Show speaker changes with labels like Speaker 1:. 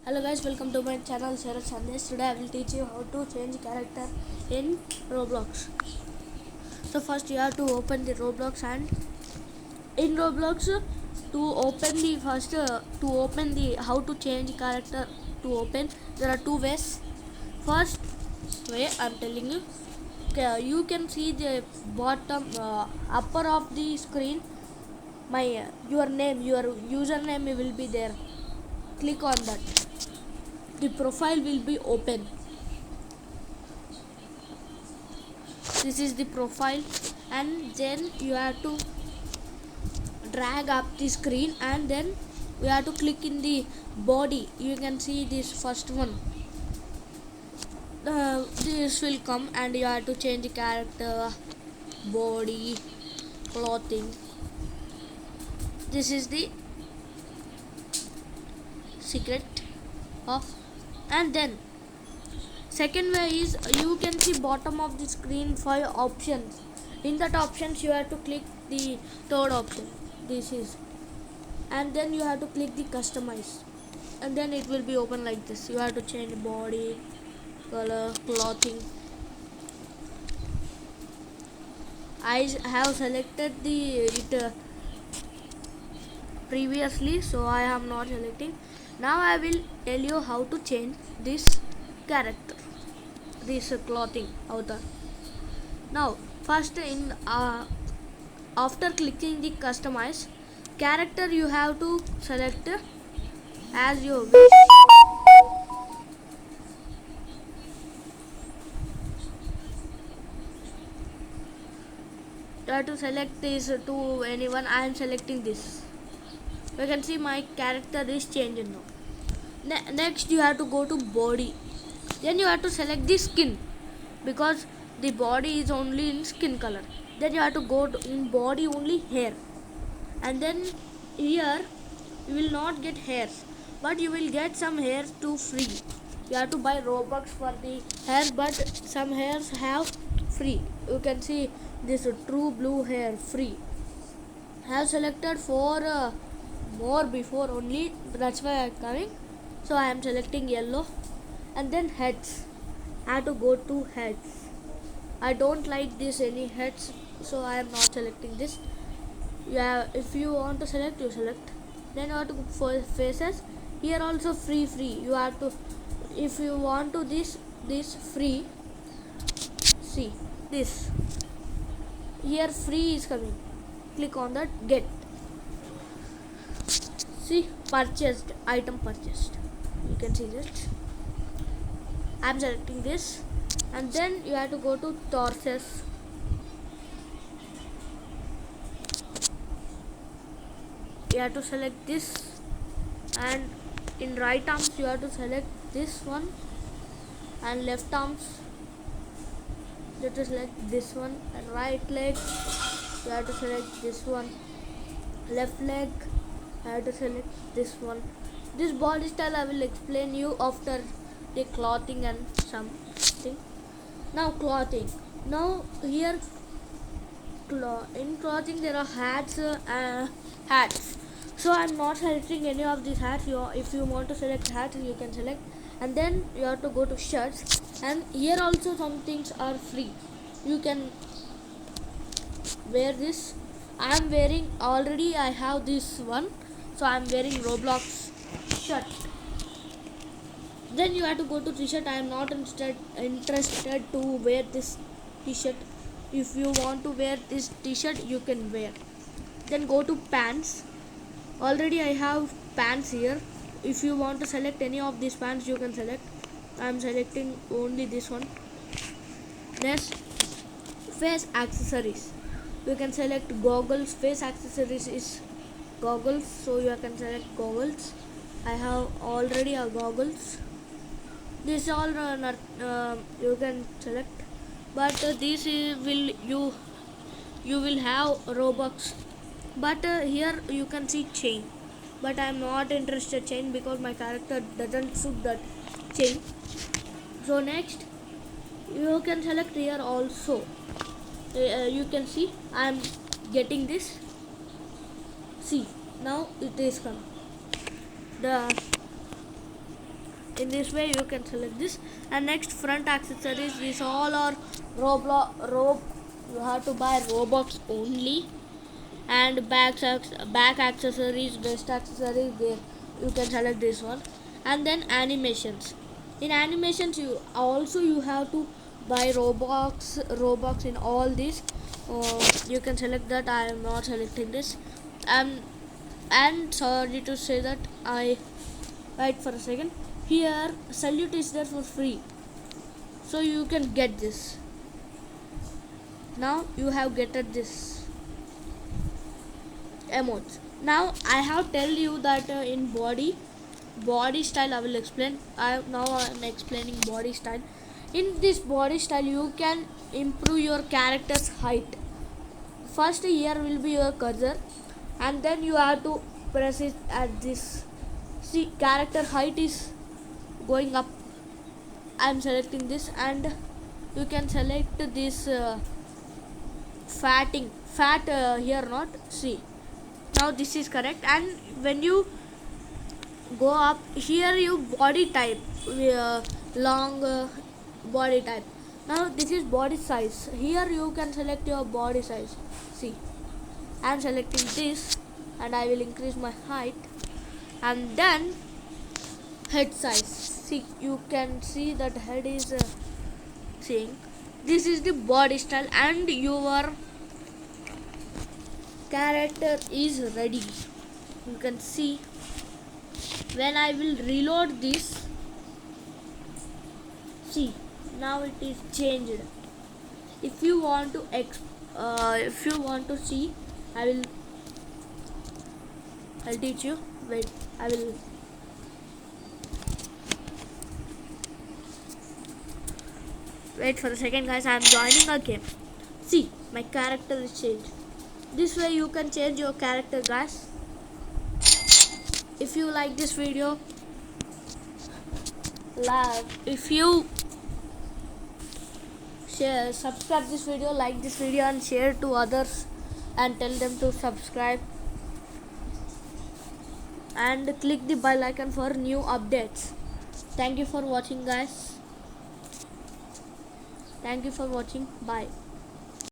Speaker 1: Hello guys, welcome to my channel Sharat Sandesh. Today I will teach you how to change character in Roblox. So first you have to open the Roblox, and in Roblox to open the how to change character to open, there are two ways. First way I'm telling you, you can see the bottom upper of the screen. Your name, your username will be there. Click on that. The profile will be open. This is the profile, and then you have to drag up the screen, and then we have to click in the body. You can see this first one. This will come, and you have to change the character, body, clothing. This is the secret of. And then second way is, you can see bottom of the screen 5 options. In that options you have to click the third option. This is, and then you have to click the customize, and then it will be open like this. You have to change body, color, clothing. I have selected it previously, so I am not selecting. Now I will tell you how to change this character, this clothing avatar. Now first, in after clicking the customize character, you have to select as you wish. You have to select this to anyone. I am selecting this. You can see my character is changed now. Next you have to go to body. Then you have to select the skin, because the body is only in skin color. Then you have to go to in body only hair, and then here you will not get hairs, but you will get some hairs to free. You have to buy Robux for the hair, but some hairs have free. You can see this true blue hair free. I have selected for more before only, that's why I am coming. So I am selecting yellow. And then heads, I have to go to heads. I don't like this any heads, so I am not selecting this. Yeah, if you want to select, you select. Then you have to go for faces. Here also free. You have to, if you want to this free, see this here free is coming. Click on that, get. See, purchased, item purchased. You can see that. I'm selecting this, and then you have to go to torsos. You have to select this, and in right arms you have to select this one, and left arms you have to select this one, and right leg you have to select this one, left leg I have to select this one. This body style I will explain you after the clothing and something. Now clothing. Now here in clothing there are hats. So I'm not selecting any of these hats. If you want to select hats, you can select, and then you have to go to shirts. And here also some things are free. You can wear this. I am wearing already. I have this one, so I am wearing Roblox shirt. Then you have to go to t-shirt. I am not interested to wear this t-shirt. If you want to wear this t-shirt, you can wear. Then go to pants. Already I have pants here. If you want to select any of these pants, you can select. I am selecting only this one. Next, face accessories. You can select goggles. Face accessories is goggles, so you can select goggles. I have already a goggles. This all you can select, but this will you will have Robux. But here you can see chain, but I am not interested chain because my character doesn't suit that chain. So next you can select here also. You can see I am getting this. See, now it is come. The in this way you can select this. And next, front accessories. These all are Roblox. You have to buy Robux only. And back accessories, wrist accessories, there you can select this one. And then animations. In animations you have to buy Robux in all these. You can select that. I am not selecting this. And sorry to say that I wait for a second. Here salute is there for free, so you can get this. Now you have getted this emotes. Now I have tell you that in body style I will explain. Now I am explaining body style. In this body style you can improve your character's height. First, here will be your cursor, and then you have to press it at this. See, character height is going up. I am selecting this, and you can select this fat here, not. See, now this is correct. And when you go up here, you body type, long body type. Now this is body size. Here you can select your body size. See, I am selecting this, and I will increase my height. And then head size. See, you can see that head is seeing. This is the body style, and your character is ready. You can see when I will reload this. See, now it is changed. If you want to see, I'll teach you. Wait, I will. Wait for a second, guys. I am joining a game. See, my character is changed. This way you can change your character, guys. If you like this video, if you subscribe this video, like this video, and share to others, and tell them to subscribe, and click the bell icon for new updates. Thank you for watching, guys. Thank you for watching. Bye.